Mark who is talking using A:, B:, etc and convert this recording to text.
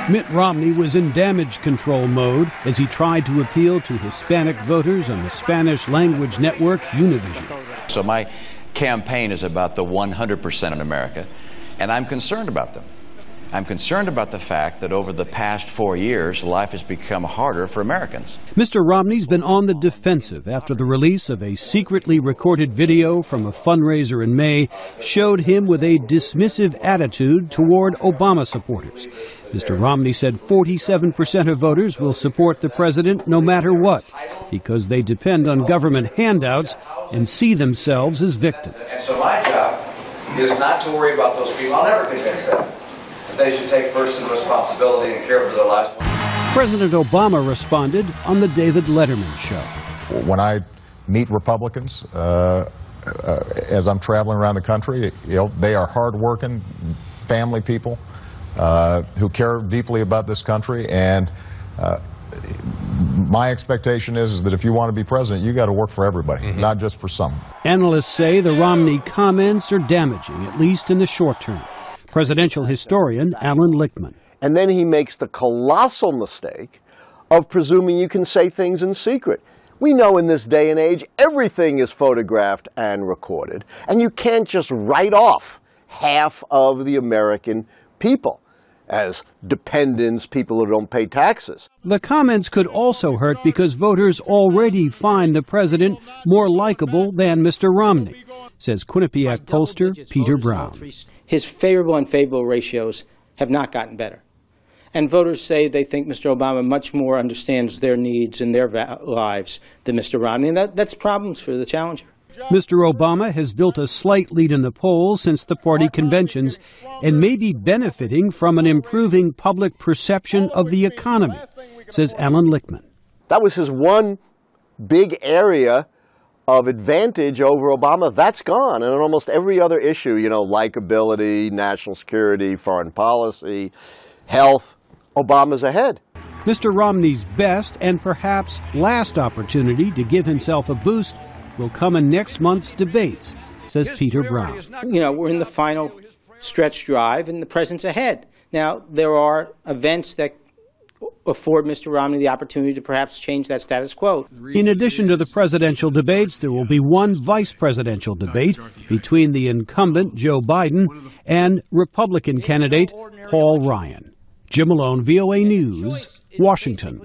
A: Mitt Romney was in damage control mode as he tried to appeal to Hispanic voters on the Spanish-language network Univision.
B: So my campaign is about the 100% in America, and I'm concerned about them. I'm concerned about the fact that over the past 4 years, life has become harder for Americans.
A: Mr. Romney's been on the defensive after the release of a secretly recorded video from a fundraiser in May showed him with a dismissive attitude toward Obama supporters. Mr. Romney said 47% of voters will support the president no matter what, because they depend on government handouts and see themselves as victims.
C: And so my job is not to worry about those people. I'll never convince them. They should take personal responsibility and care for their lives.
A: President Obama responded on the David Letterman show.
D: When I meet Republicans, as I'm traveling around the country, they are hardworking family people who care deeply about this country, and my expectation is that if you want to be president, you got to work for everybody, not just for some.
A: Analysts say the Romney comments are damaging, at least in the short term. Presidential historian Alan Lichtman.
E: And then he makes the colossal mistake of presuming you can say things in secret. We know in this day and age everything is photographed and recorded, and you can't just write off half of the American people as dependents, people who don't pay taxes.
A: The comments could also hurt because voters already find the president more likable than Mr. Romney, says Quinnipiac pollster Peter Brown.
F: His favorable and unfavorable ratios have not gotten better. And voters say they think Mr. Obama much more understands their needs and their lives than Mr. Romney, and that's problems for the challenger.
A: Mr. Obama has built a slight lead in the polls since the party conventions and may be benefiting from an improving public perception of the economy, says Alan Lichtman.
E: That was his one big area of advantage over Obama. That's gone. And on almost every other issue, likability, national security, foreign policy, health, Obama's ahead.
A: Mr. Romney's best and perhaps last opportunity to give himself a boost will come in next month's debates, says Peter Brown.
F: We're in the final stretch drive and the president's ahead. Now, there are events that afford Mr. Romney the opportunity to perhaps change that status quo.
A: In addition to the presidential debates, there will be one vice presidential debate between the incumbent Joe Biden and Republican candidate Paul Ryan. Jim Malone, VOA News, Washington.